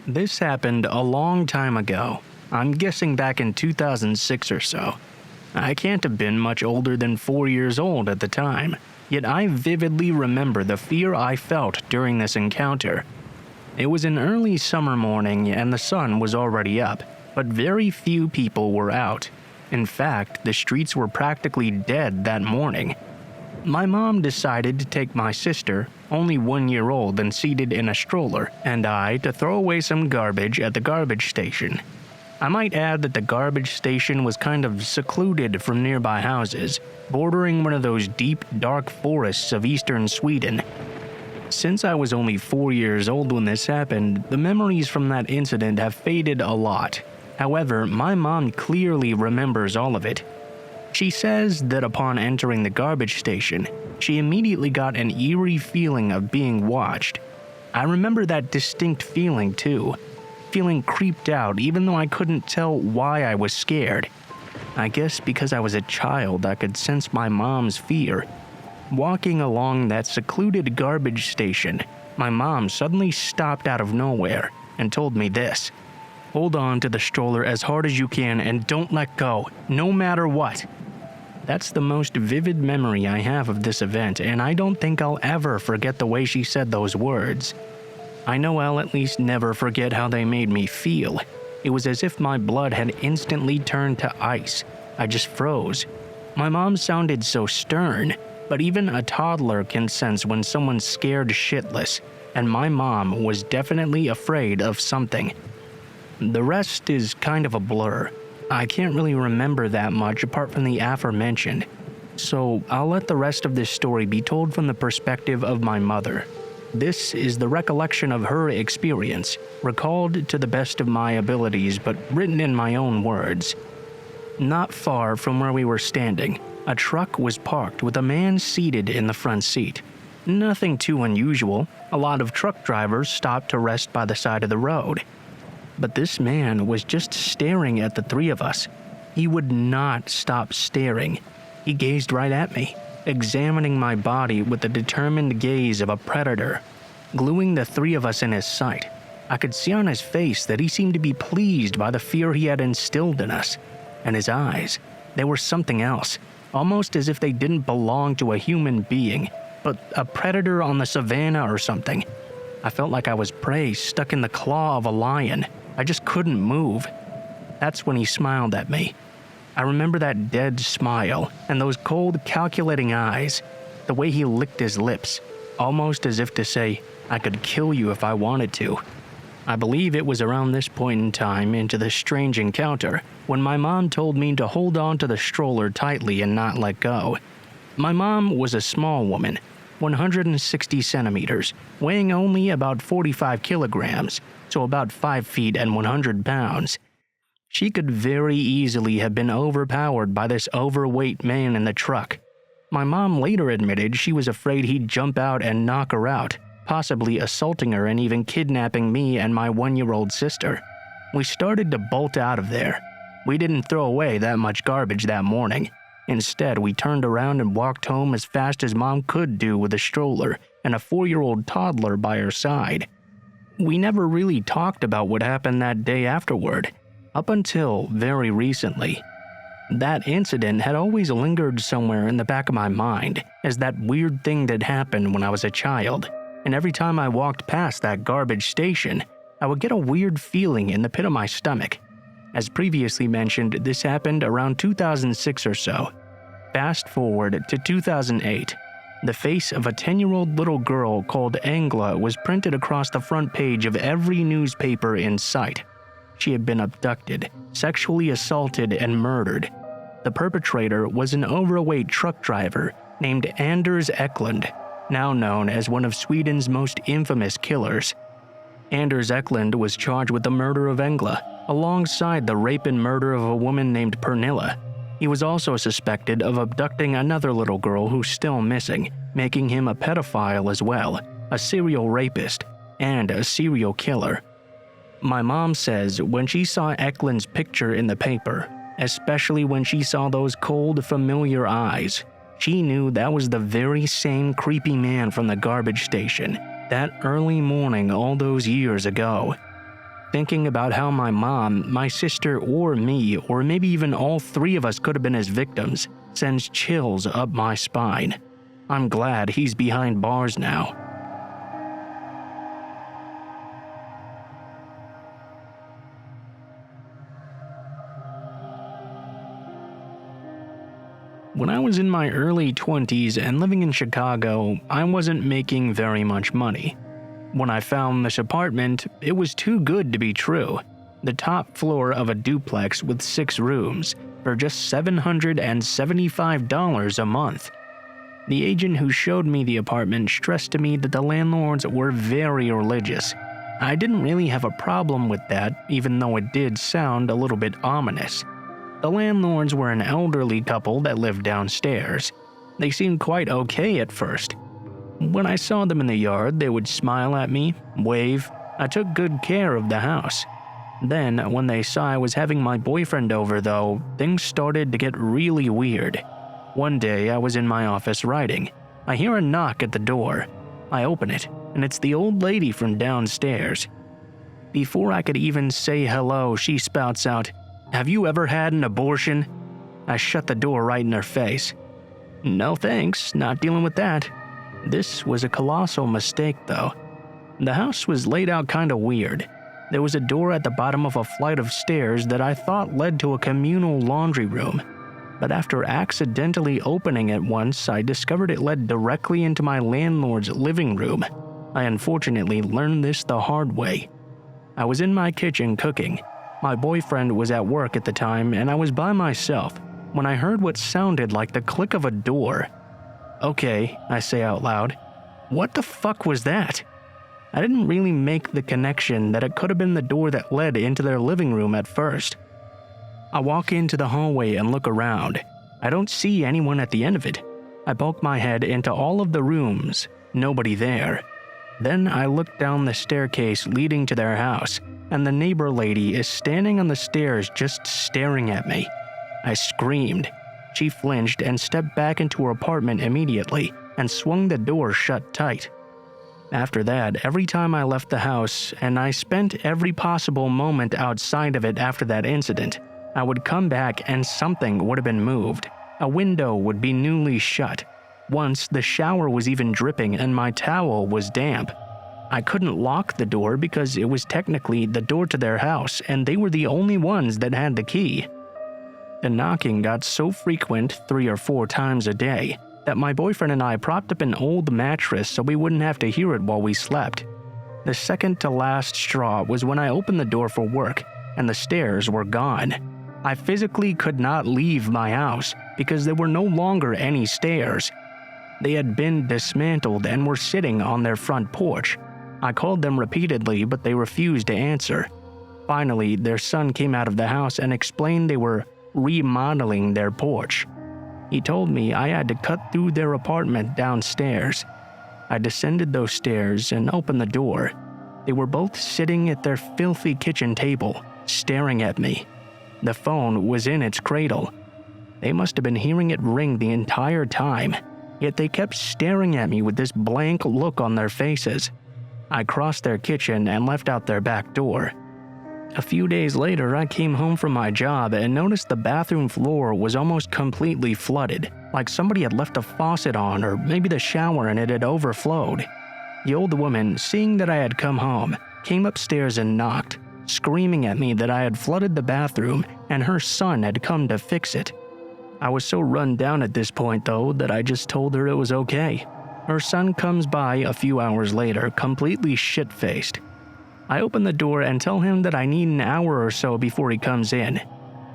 This happened a long time ago. I'm guessing back in 2006 or so. I can't have been much older than 4 years old at the time, yet I vividly remember the fear I felt during this encounter. It was an early summer morning and the sun was already up, but very few people were out. In fact, the streets were practically dead that morning. My mom decided to take my sister, only 1 year old and seated in a stroller, and I to throw away some garbage at the garbage station. I might add that the garbage station was kind of secluded from nearby houses, bordering one of those deep, dark forests of eastern Sweden. Since I was only 4 years old when this happened, the memories from that incident have faded a lot. However, my mom clearly remembers all of it. She says that upon entering the garbage station, she immediately got an eerie feeling of being watched. I remember that distinct feeling too, feeling creeped out even though I couldn't tell why I was scared. I guess because I was a child, I could sense my mom's fear. Walking along that secluded garbage station, my mom suddenly stopped out of nowhere and told me this: "Hold on to the stroller as hard as you can and don't let go, no matter what." That's the most vivid memory I have of this event, and I don't think I'll ever forget the way she said those words. I know I'll at least never forget how they made me feel. It was as if my blood had instantly turned to ice. I just froze. My mom sounded so stern, but even a toddler can sense when someone's scared shitless, and my mom was definitely afraid of something. The rest is kind of a blur. I can't really remember that much apart from the aforementioned, so I'll let the rest of this story be told from the perspective of my mother. This is the recollection of her experience, recalled to the best of my abilities but written in my own words. Not far from where we were standing, a truck was parked with a man seated in the front seat. Nothing too unusual. A lot of truck drivers stopped to rest by the side of the road. But this man was just staring at the three of us. He would not stop staring. He gazed right at me, examining my body with the determined gaze of a predator, gluing the three of us in his sight. I could see on his face that he seemed to be pleased by the fear he had instilled in us. And his eyes, they were something else, almost as if they didn't belong to a human being, but a predator on the savannah or something. I felt like I was prey stuck in the claw of a lion. I just couldn't move. That's when he smiled at me. I remember that dead smile and those cold, calculating eyes, the way he licked his lips, almost as if to say, "I could kill you if I wanted to." I believe it was around this point in time into this strange encounter when my mom told me to hold on to the stroller tightly and not let go. My mom was a small woman, 160 centimeters, weighing only about 45 kilograms, so about 5 feet and 100 pounds. She could very easily have been overpowered by this overweight man in the truck. My mom later admitted she was afraid he'd jump out and knock her out, possibly assaulting her and even kidnapping me and my 1-year-old sister. We started to bolt out of there. We didn't throw away that much garbage that morning. Instead, we turned around and walked home as fast as Mom could do with a stroller and a 4-year-old toddler by her side. We never really talked about what happened that day afterward, up until very recently. That incident had always lingered somewhere in the back of my mind as that weird thing that happened when I was a child, and every time I walked past that garbage station, I would get a weird feeling in the pit of my stomach. As previously mentioned, this happened around 2006 or so. Fast forward to 2008. The face of a 10-year-old little girl called Angela was printed across the front page of every newspaper in sight. She had been abducted, sexually assaulted, and murdered. The perpetrator was an overweight truck driver named Anders Eklund, now known as one of Sweden's most infamous killers. Anders Eklund was charged with the murder of Engla, alongside the rape and murder of a woman named Pernilla. He was also suspected of abducting another little girl who's still missing, making him a pedophile as well, a serial rapist, and a serial killer. My mom says when she saw Eklund's picture in the paper, especially when she saw those cold, familiar eyes, she knew that was the very same creepy man from the garbage station that early morning all those years ago. thinking about how my mom, my sister, or me, or maybe even all three of us could have been his victims, sends chills up my spine. I'm glad he's behind bars now. When I was in my early 20s and living in Chicago, I wasn't making very much money. When I found this apartment, it was too good to be true. The top floor of a duplex with 6 rooms for just $775 a month. The agent who showed me the apartment stressed to me that the landlords were very religious. I didn't really have a problem with that, even though it did sound a little bit ominous. The landlords were an elderly couple that lived downstairs. They seemed quite okay at first. When I saw them in the yard, they would smile at me, wave. I took good care of the house. Then, when they saw I was having my boyfriend over though, things started to get really weird. One day, I was in my office writing. I hear a knock at the door. I open it, and it's the old lady from downstairs. Before I could even say hello, she spouts out, "Have you ever had an abortion?" I shut the door right in her face. "No thanks, not dealing with that." This was a colossal mistake though. The house was laid out kinda weird. There was a door at the bottom of a flight of stairs that I thought led to a communal laundry room. But after accidentally opening it once, I discovered it led directly into my landlord's living room. I unfortunately learned this the hard way. I was in my kitchen cooking. My boyfriend was at work at the time and I was by myself when I heard what sounded like the click of a door. "Okay," I say out loud. "What the fuck was that?" I didn't really make the connection that it could have been the door that led into their living room at first. I walk into the hallway and look around. I don't see anyone at the end of it. I poke my head into all of the rooms. Nobody there. Then I look down the staircase leading to their house, and the neighbor lady is standing on the stairs just staring at me. I screamed. She flinched and stepped back into her apartment immediately and swung the door shut tight. After that, every time I left the house, and I spent every possible moment outside of it after that incident, I would come back and something would have been moved. A window would be newly shut. Once, the shower was even dripping and my towel was damp. I couldn't lock the door because it was technically the door to their house and they were the only ones that had the key. The knocking got so frequent 3 or 4 times a day that my boyfriend and I propped up an old mattress so we wouldn't have to hear it while we slept. The second to last straw was when I opened the door for work and the stairs were gone. I physically could not leave my house because there were no longer any stairs. They had been dismantled and were sitting on their front porch. I called them repeatedly, but they refused to answer. Finally, their son came out of the house and explained they were remodeling their porch. He told me I had to cut through their apartment downstairs. I descended those stairs and opened the door. They were both sitting at their filthy kitchen table, staring at me. The phone was in its cradle. They must have been hearing it ring the entire time, yet they kept staring at me with this blank look on their faces. I crossed their kitchen and left out their back door. A few days later, I came home from my job and noticed the bathroom floor was almost completely flooded, like somebody had left a faucet on or maybe the shower and it had overflowed. The old woman, seeing that I had come home, came upstairs and knocked, screaming at me that I had flooded the bathroom and her son had come to fix it. I was so run down at this point though that I just told her it was okay. Her son comes by a few hours later, completely shit-faced. I open the door and tell him that I need an hour or so before he comes in.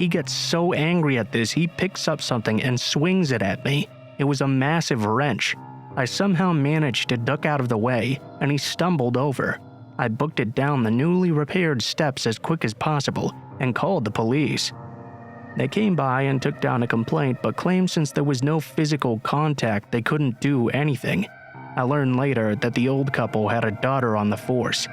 He gets so angry at this, he picks up something and swings it at me. It was a massive wrench. I somehow managed to duck out of the way, and he stumbled over. I booked it down the newly repaired steps as quick as possible and called the police. They came by and took down a complaint but claimed since there was no physical contact they couldn't do anything. I learned later that the old couple had a daughter on the force.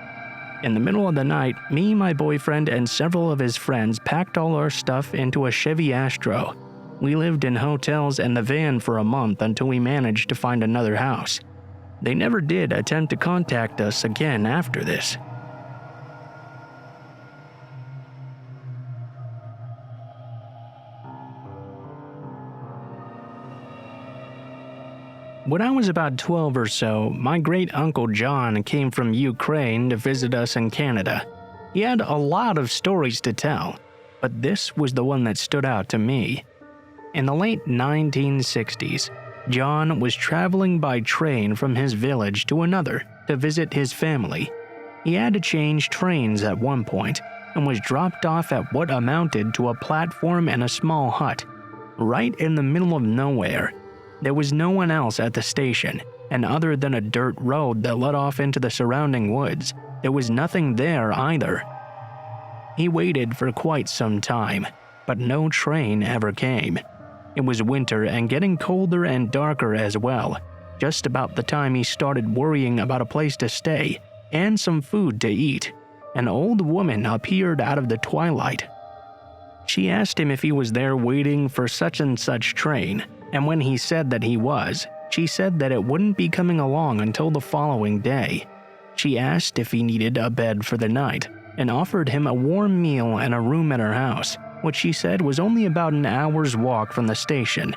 In the middle of the night, me, my boyfriend, and several of his friends packed all our stuff into a Chevy Astro. We lived in hotels and the van for a month until we managed to find another house. They never did attempt to contact us again after this. When I was about 12 or so, my great-uncle John came from Ukraine to visit us in Canada. He had a lot of stories to tell, but this was the one that stood out to me. In the late 1960s, John was traveling by train from his village to another to visit his family. He had to change trains at one point and was dropped off at what amounted to a platform in a small hut, right in the middle of nowhere. There was no one else at the station, and other than a dirt road that led off into the surrounding woods, there was nothing there either. He waited for quite some time, but no train ever came. It was winter and getting colder and darker as well, just about the time he started worrying about a place to stay and some food to eat. An old woman appeared out of the twilight. She asked him if he was there waiting for such and such train, and when he said that he was, she said that it wouldn't be coming along until the following day. She asked if he needed a bed for the night, and offered him a warm meal and a room at her house, which she said was only about an hour's walk from the station.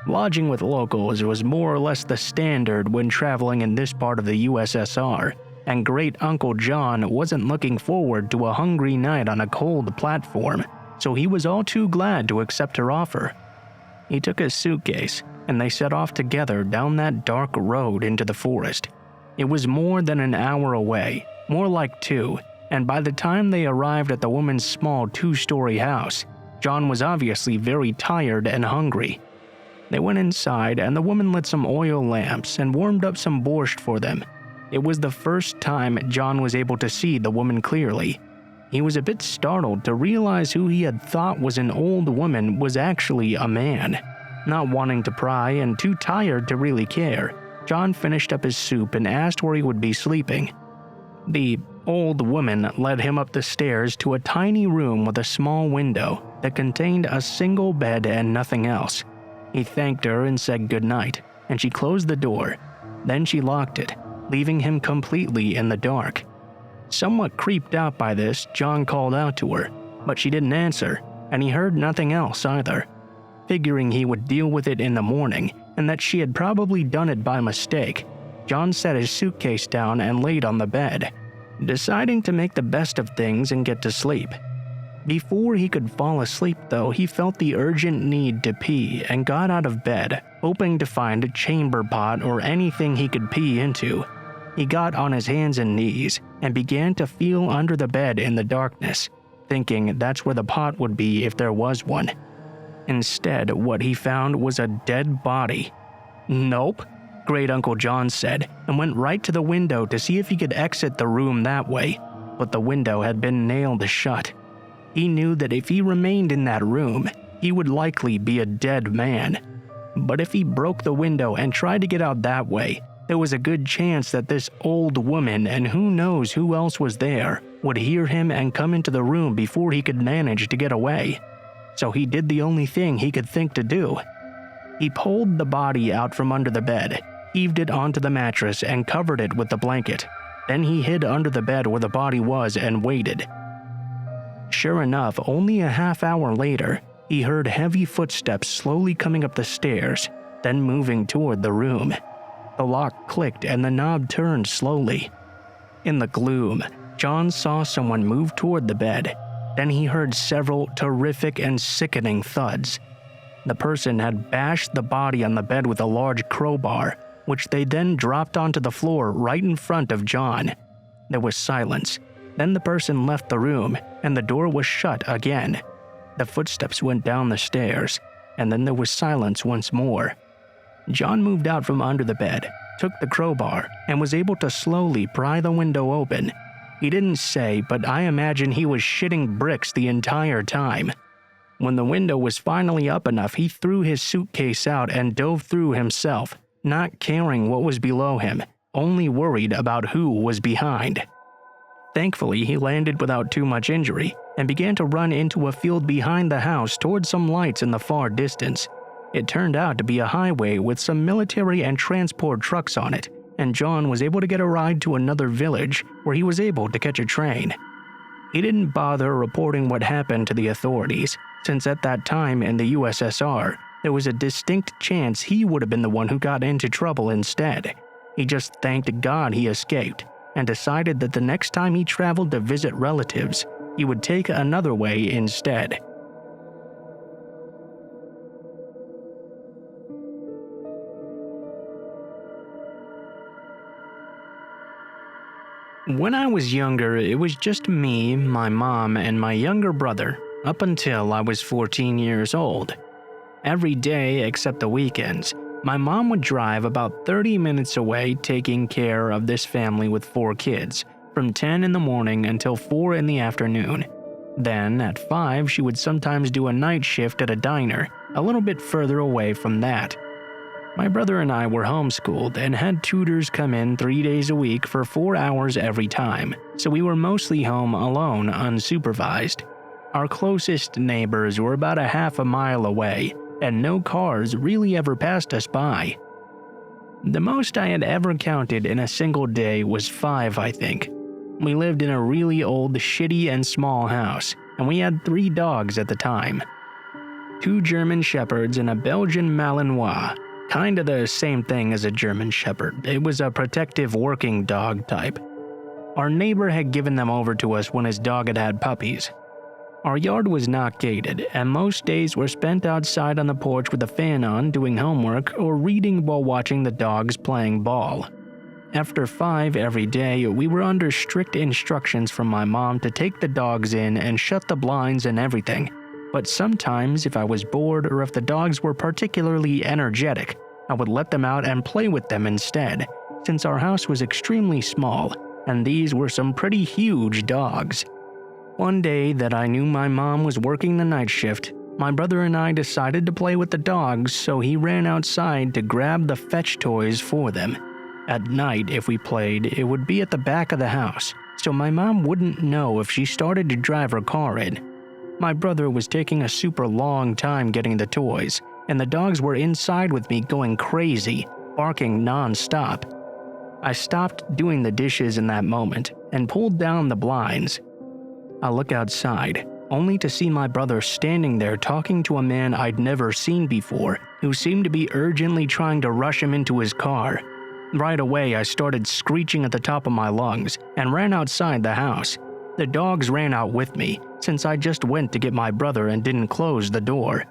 Lodging with locals was more or less the standard when traveling in this part of the USSR, and Great Uncle John wasn't looking forward to a hungry night on a cold platform, so he was all too glad to accept her offer. He took his suitcase, and they set off together down that dark road into the forest. It was more than an hour away, more like 2, and by the time they arrived at the woman's small 2-story house, John was obviously very tired and hungry. They went inside, and the woman lit some oil lamps and warmed up some borscht for them. It was the first time John was able to see the woman clearly. He was a bit startled to realize who he had thought was an old woman was actually a man. Not wanting to pry and too tired to really care, John finished up his soup and asked where he would be sleeping. The old woman led him up the stairs to a tiny room with a small window that contained a single bed and nothing else. He thanked her and said goodnight, and she closed the door. Then she locked it, leaving him completely in the dark. Somewhat creeped out by this, John called out to her, but she didn't answer, and he heard nothing else either. Figuring he would deal with it in the morning, and that she had probably done it by mistake, John set his suitcase down and laid on the bed, deciding to make the best of things and get to sleep. Before he could fall asleep though, he felt the urgent need to pee and got out of bed, hoping to find a chamber pot or anything he could pee into. He got on his hands and knees and began to feel under the bed in the darkness, thinking that's where the pot would be if there was one. Instead, what he found was a dead body. "Nope," Great Uncle John said, and went right to the window to see if he could exit the room that way, but the window had been nailed shut. He knew that if he remained in that room, he would likely be a dead man. But if he broke the window and tried to get out that way, there was a good chance that this old woman, and who knows who else was there, would hear him and come into the room before he could manage to get away. So he did the only thing he could think to do. He pulled the body out from under the bed, heaved it onto the mattress, and covered it with the blanket. Then he hid under the bed where the body was and waited. Sure enough, only a half hour later, he heard heavy footsteps slowly coming up the stairs, then moving toward the room. The lock clicked and the knob turned slowly. In the gloom, John saw someone move toward the bed. Then he heard several terrific and sickening thuds. The person had bashed the body on the bed with a large crowbar, which they then dropped onto the floor right in front of John. There was silence. Then the person left the room, and the door was shut again. The footsteps went down the stairs, and then there was silence once more. John moved out from under the bed, took the crowbar, and was able to slowly pry the window open. He didn't say, but I imagine he was shitting bricks the entire time. When the window was finally up enough, he threw his suitcase out and dove through himself, not caring what was below him, only worried about who was behind. Thankfully, he landed without too much injury and began to run into a field behind the house toward some lights in the far distance. It turned out to be a highway with some military and transport trucks on it, and John was able to get a ride to another village where he was able to catch a train. He didn't bother reporting what happened to the authorities, since at that time in the USSR, there was a distinct chance he would have been the one who got into trouble instead. He just thanked God he escaped and decided that the next time he traveled to visit relatives, he would take another way instead. When I was younger, it was just me, my mom, and my younger brother, up until I was 14 years old. Every day except the weekends, my mom would drive about 30 minutes away taking care of this family with 4 kids, from 10 in the morning until 4 in the afternoon. Then, at 5, she would sometimes do a night shift at a diner, a little bit further away from that. My brother and I were homeschooled and had tutors come in 3 days a week for 4 hours every time, so we were mostly home alone, unsupervised. Our closest neighbors were about a half a mile away, and no cars really ever passed us by. The most I had ever counted in a single day was 5, I think. We lived in a really old, shitty and small house, and we had 3 dogs at the time. 2 German Shepherds and a Belgian Malinois. Kinda the same thing as a German Shepherd. It was a protective working dog type. Our neighbor had given them over to us when his dog had had puppies. Our yard was not gated, and most days were spent outside on the porch with a fan on doing homework or reading while watching the dogs playing ball. After 5 every day, we were under strict instructions from my mom to take the dogs in and shut the blinds and everything. But sometimes, if I was bored or if the dogs were particularly energetic, I would let them out and play with them instead, since our house was extremely small, and these were some pretty huge dogs. One day that I knew my mom was working the night shift, my brother and I decided to play with the dogs, so he ran outside to grab the fetch toys for them. At night, if we played, it would be at the back of the house, so my mom wouldn't know if she started to drive her car in. My brother was taking a super long time getting the toys, and the dogs were inside with me going crazy, barking non-stop. I stopped doing the dishes in that moment and pulled down the blinds. I look outside, only to see my brother standing there talking to a man I'd never seen before, who seemed to be urgently trying to rush him into his car. Right away, I started screeching at the top of my lungs and ran outside the house. The dogs ran out with me, since I just went to get my brother and didn't close the door.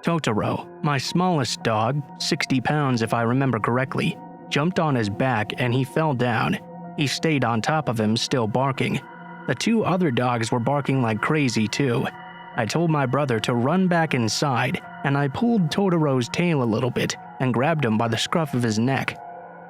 Totoro, my smallest dog, 60 pounds if I remember correctly, jumped on his back and he fell down. He stayed on top of him, still barking. The 2 other dogs were barking like crazy too. I told my brother to run back inside, and I pulled Totoro's tail a little bit and grabbed him by the scruff of his neck.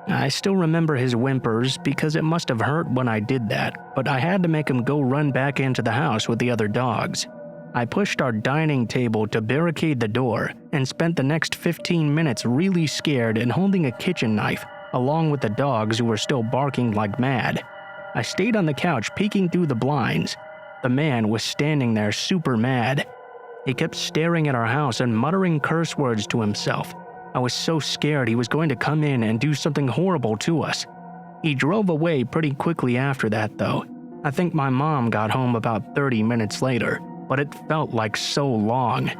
I still remember his whimpers because it must have hurt when I did that, but I had to make him go run back into the house with the other dogs. I pushed our dining table to barricade the door and spent the next 15 minutes really scared and holding a kitchen knife, along with the dogs who were still barking like mad. I stayed on the couch peeking through the blinds. The man was standing there super mad. He kept staring at our house and muttering curse words to himself. I was so scared he was going to come in and do something horrible to us. He drove away pretty quickly after that, though. I think my mom got home about 30 minutes later, but it felt like so long.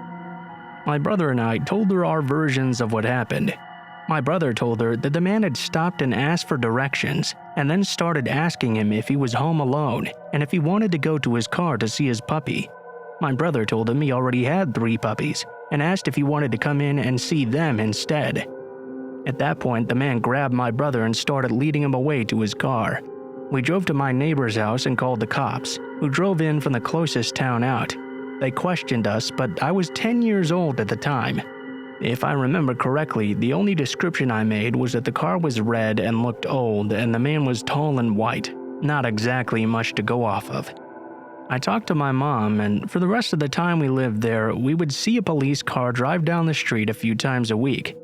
My brother and I told her our versions of what happened. My brother told her that the man had stopped and asked for directions, and then started asking him if he was home alone and if he wanted to go to his car to see his puppy. My brother told him he already had 3 puppies, and asked if he wanted to come in and see them instead. At that point, the man grabbed my brother and started leading him away to his car. We drove to my neighbor's house and called the cops, who drove in from the closest town out. They questioned us, but I was 10 years old at the time. If I remember correctly, the only description I made was that the car was red and looked old, and the man was tall and white. Not exactly much to go off of. I talked to my mom, and for the rest of the time we lived there, we would see a police car drive down the street a few times a week.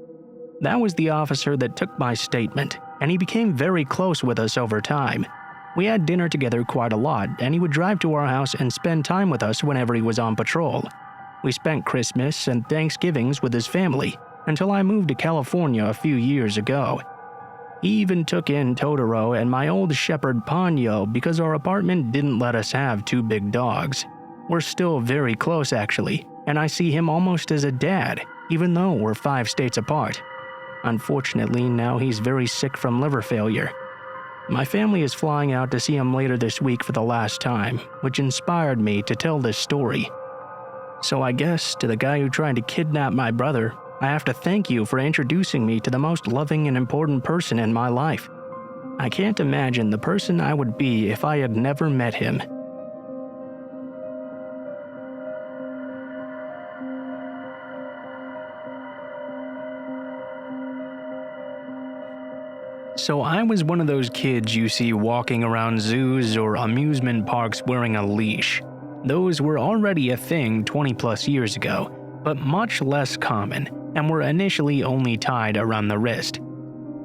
That was the officer that took my statement, and he became very close with us over time. We had dinner together quite a lot, and he would drive to our house and spend time with us whenever he was on patrol. We spent Christmas and Thanksgivings with his family, until I moved to California a few years ago. He even took in Totoro and my old shepherd Ponyo because our apartment didn't let us have 2 big dogs. We're still very close actually, and I see him almost as a dad. even though we're 5 states apart. Unfortunately, now he's very sick from liver failure. My family is flying out to see him later this week for the last time, which inspired me to tell this story. So I guess, to the guy who tried to kidnap my brother, I have to thank you for introducing me to the most loving and important person in my life. I can't imagine the person I would be if I had never met him. So I was one of those kids you see walking around zoos or amusement parks wearing a leash. Those were already a thing 20 plus years ago, but much less common, and were initially only tied around the wrist.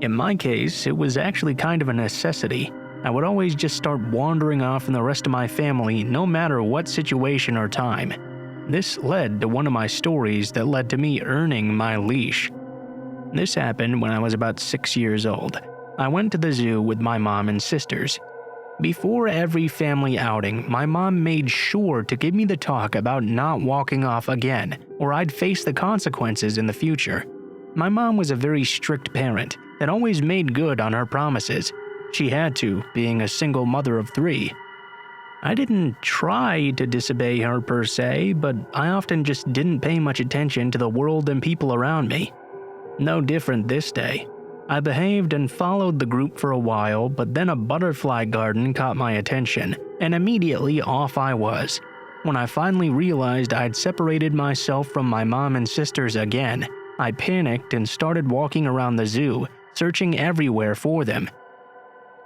In my case, it was actually kind of a necessity. I would always just start wandering off from the rest of my family no matter what situation or time. This led to one of my stories that led to me earning my leash. This happened when I was about 6 years old. I went to the zoo with my mom and sisters. Before every family outing, my mom made sure to give me the talk about not walking off again, or I'd face the consequences in the future. My mom was a very strict parent that always made good on her promises. She had to, being a single mother of 3. I didn't try to disobey her per se, but I often just didn't pay much attention to the world and people around me. No different this day. I behaved and followed the group for a while, but then a butterfly garden caught my attention, and immediately off I was. When I finally realized I'd separated myself from my mom and sisters again, I panicked and started walking around the zoo, searching everywhere for them.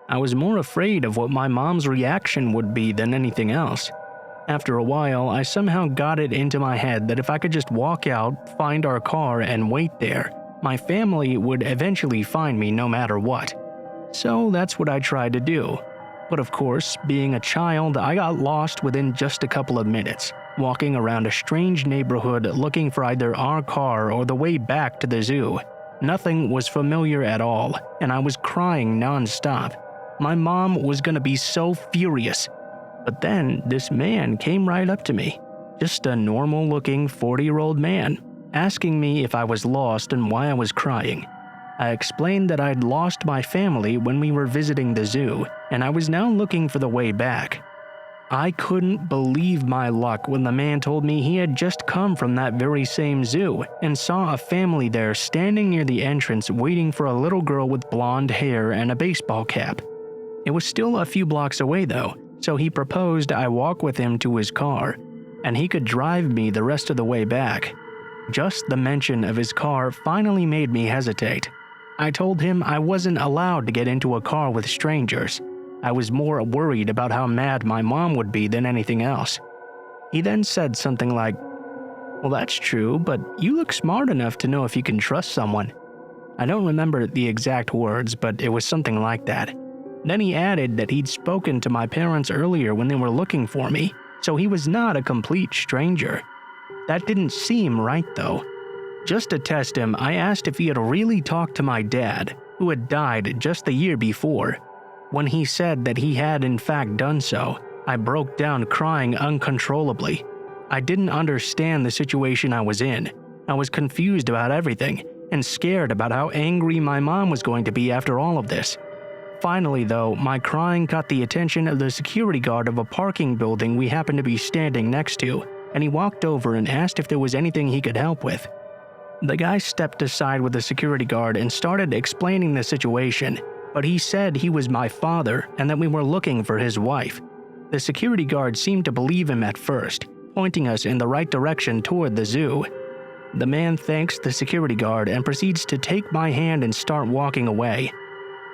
I was more afraid of what my mom's reaction would be than anything else. After a while, I somehow got it into my head that if I could just walk out, find our car, and wait there, my family would eventually find me no matter what. So that's what I tried to do. But of course, being a child, I got lost within just a couple of minutes, walking around a strange neighborhood looking for either our car or the way back to the zoo. Nothing was familiar at all, and I was crying non-stop. My mom was gonna be so furious. But then this man came right up to me, just a normal-looking 40-year-old man, asking me if I was lost and why I was crying. I explained that I'd lost my family when we were visiting the zoo, and I was now looking for the way back. I couldn't believe my luck when the man told me he had just come from that very same zoo and saw a family there standing near the entrance waiting for a little girl with blonde hair and a baseball cap. It was still a few blocks away though, so he proposed I walk with him to his car, and he could drive me the rest of the way back. Just the mention of his car finally made me hesitate. I told him I wasn't allowed to get into a car with strangers. I was more worried about how mad my mom would be than anything else. He then said something like, "Well, that's true, but you look smart enough to know if you can trust someone." I don't remember the exact words, but it was something like that. Then he added that he'd spoken to my parents earlier when they were looking for me, so he was not a complete stranger. That didn't seem right though. Just to test him, I asked if he had really talked to my dad, who had died just the year before. When he said that he had in fact done so, I broke down crying uncontrollably. I didn't understand the situation I was in. I was confused about everything, and scared about how angry my mom was going to be after all of this. Finally though, my crying caught the attention of the security guard of a parking building we happened to be standing next to, and he walked over and asked if there was anything he could help with. The guy stepped aside with the security guard and started explaining the situation, but he said he was my father and that we were looking for his wife. The security guard seemed to believe him at first, pointing us in the right direction toward the zoo. The man thanks the security guard and proceeds to take my hand and start walking away.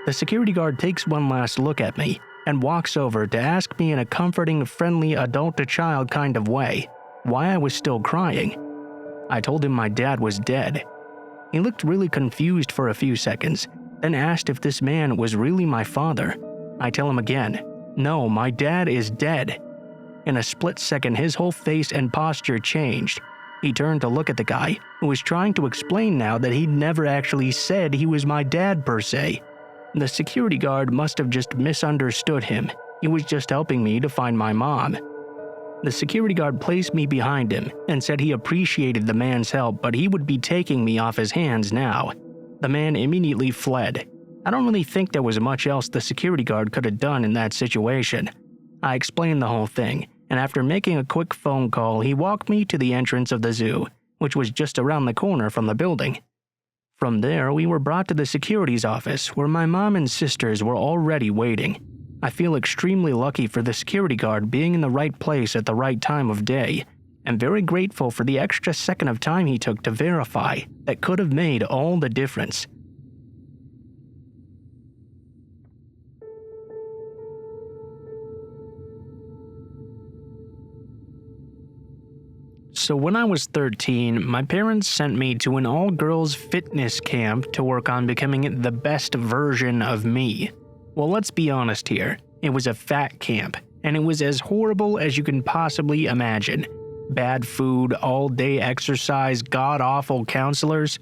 The security guard takes one last look at me and walks over to ask me in a comforting, friendly adult-to-child kind of way why I was still crying. I told him my dad was dead. He looked really confused for a few seconds, then asked if this man was really my father. I tell him again, "No, my dad is dead." In a split second, his whole face and posture changed. He turned to look at the guy, who was trying to explain now that he'd never actually said he was my dad per se. The security guard must have just misunderstood him. He was just helping me to find my mom. The security guard placed me behind him and said he appreciated the man's help, but he would be taking me off his hands now. The man immediately fled. I don't really think there was much else the security guard could have done in that situation. I explained the whole thing, and after making a quick phone call, he walked me to the entrance of the zoo, which was just around the corner from the building. From there, we were brought to the security's office, where my mom and sisters were already waiting. I feel extremely lucky for the security guard being in the right place at the right time of day, and very grateful for the extra second of time he took to verify that could have made all the difference. So when I was 13, my parents sent me to an all-girls fitness camp to work on becoming the best version of me. Well, let's be honest here. It was a fat camp, and it was as horrible as you can possibly imagine. Bad food, all-day exercise, god-awful counselors.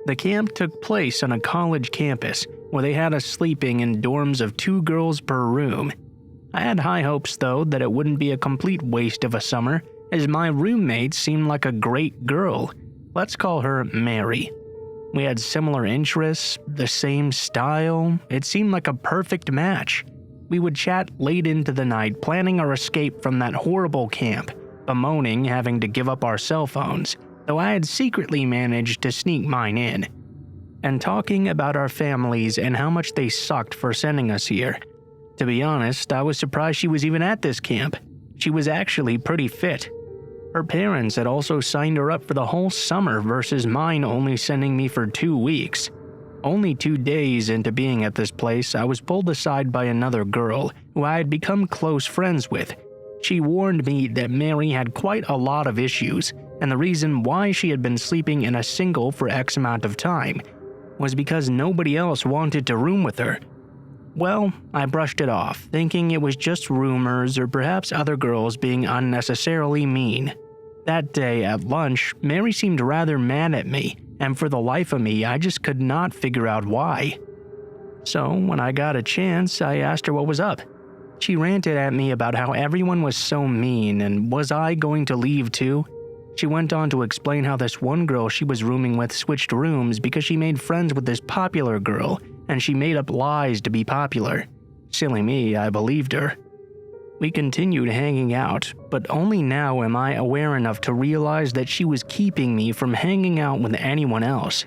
The camp took place on a college campus, where they had us sleeping in dorms of 2 girls per room. I had high hopes, though, that it wouldn't be a complete waste of a summer, as my roommate seemed like a great girl. Let's call her Mary. We had similar interests, the same style. It seemed like a perfect match. We would chat late into the night, planning our escape from that horrible camp, bemoaning having to give up our cell phones, though I had secretly managed to sneak mine in, and talking about our families and how much they sucked for sending us here. To be honest, I was surprised she was even at this camp. She was actually pretty fit. Her parents had also signed her up for the whole summer versus mine only sending me for 2 weeks. Only 2 days into being at this place, I was pulled aside by another girl who I had become close friends with. She warned me that Mary had quite a lot of issues, and the reason why she had been sleeping in a single for X amount of time was because nobody else wanted to room with her. Well, I brushed it off, thinking it was just rumors or perhaps other girls being unnecessarily mean. That day at lunch, Mary seemed rather mad at me, and for the life of me, I just could not figure out why. So, when I got a chance, I asked her what was up. She ranted at me about how everyone was so mean, and was I going to leave too? She went on to explain how this one girl she was rooming with switched rooms because she made friends with this popular girl, and she made up lies to be popular. Silly me, I believed her. We continued hanging out, but only now am I aware enough to realize that she was keeping me from hanging out with anyone else.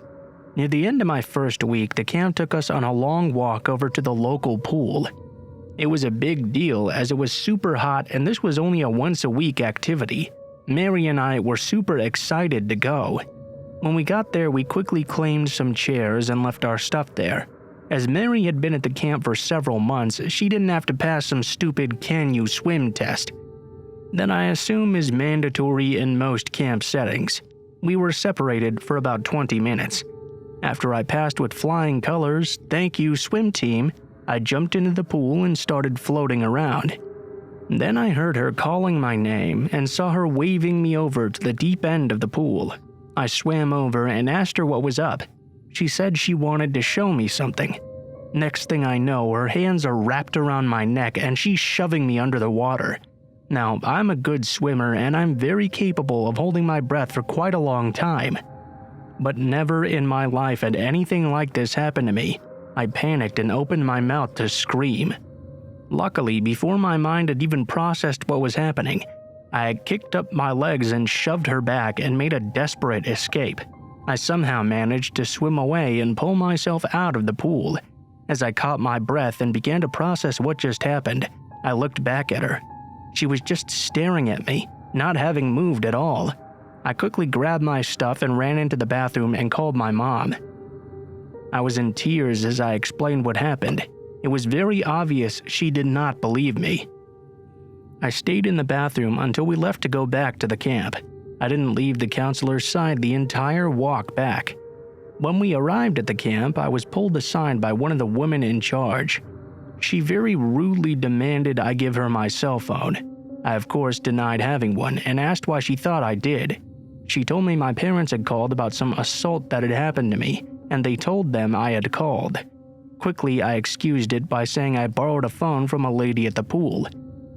Near the end of my first week, the camp took us on a long walk over to the local pool. It was a big deal as it was super hot and this was only a once-a-week activity. Mary and I were super excited to go. When we got there, we quickly claimed some chairs and left our stuff there. As Mary had been at the camp for several months, she didn't have to pass some stupid can you swim test that I assume is mandatory in most camp settings. We were separated for about 20 minutes. After I passed with flying colors, "Thank you, swim team," I jumped into the pool and started floating around. Then I heard her calling my name and saw her waving me over to the deep end of the pool. I swam over and asked her what was up. She said she wanted to show me something. Next thing I know, her hands are wrapped around my neck and she's shoving me under the water. Now, I'm a good swimmer and I'm very capable of holding my breath for quite a long time. But never in my life had anything like this happen to me. I panicked and opened my mouth to scream. Luckily, before my mind had even processed what was happening, I had kicked up my legs and shoved her back and made a desperate escape. I somehow managed to swim away and pull myself out of the pool. As I caught my breath and began to process what just happened, I looked back at her. She was just staring at me, not having moved at all. I quickly grabbed my stuff and ran into the bathroom and called my mom. I was in tears as I explained what happened. It was very obvious she did not believe me. I stayed in the bathroom until we left to go back to the camp. I didn't leave the counselor's side the entire walk back. When we arrived at the camp, I was pulled aside by one of the women in charge. She very rudely demanded I give her my cell phone. I of course denied having one and asked why she thought I did. She told me my parents had called about some assault that had happened to me, and they told them I had called. Quickly, I excused it by saying I borrowed a phone from a lady at the pool.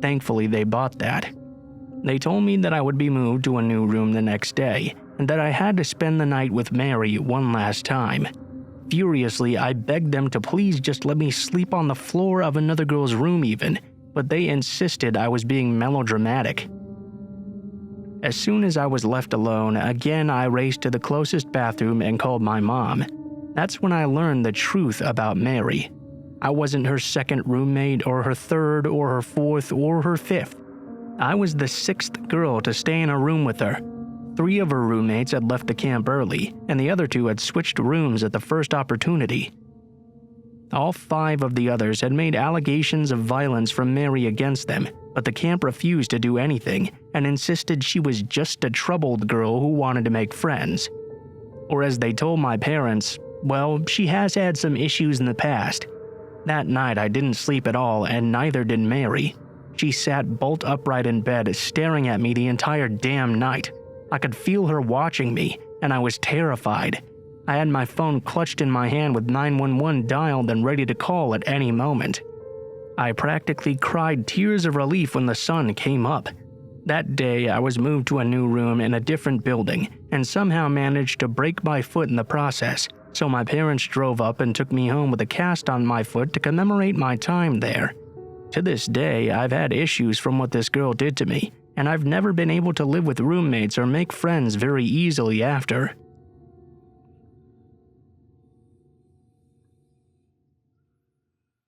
Thankfully, they bought that. They told me that I would be moved to a new room the next day, and that I had to spend the night with Mary one last time. Furiously, I begged them to please just let me sleep on the floor of another girl's room even, but they insisted I was being melodramatic. As soon as I was left alone, again I raced to the closest bathroom and called my mom. That's when I learned the truth about Mary. I wasn't her second roommate or her third or her fourth or her fifth. I was the sixth girl to stay in a room with her. 3 of her roommates had left the camp early, and the other 2 had switched rooms at the first opportunity. All 5 of the others had made allegations of violence from Mary against them, but the camp refused to do anything and insisted she was just a troubled girl who wanted to make friends. Or as they told my parents, well, she has had some issues in the past. That night I didn't sleep at all, and neither did Mary. She sat bolt upright in bed, staring at me the entire damn night. I could feel her watching me, and I was terrified. I had my phone clutched in my hand with 911 dialed and ready to call at any moment. I practically cried tears of relief when the sun came up. That day, I was moved to a new room in a different building, and somehow managed to break my foot in the process, so my parents drove up and took me home with a cast on my foot to commemorate my time there. To this day, I've had issues from what this girl did to me, and I've never been able to live with roommates or make friends very easily after.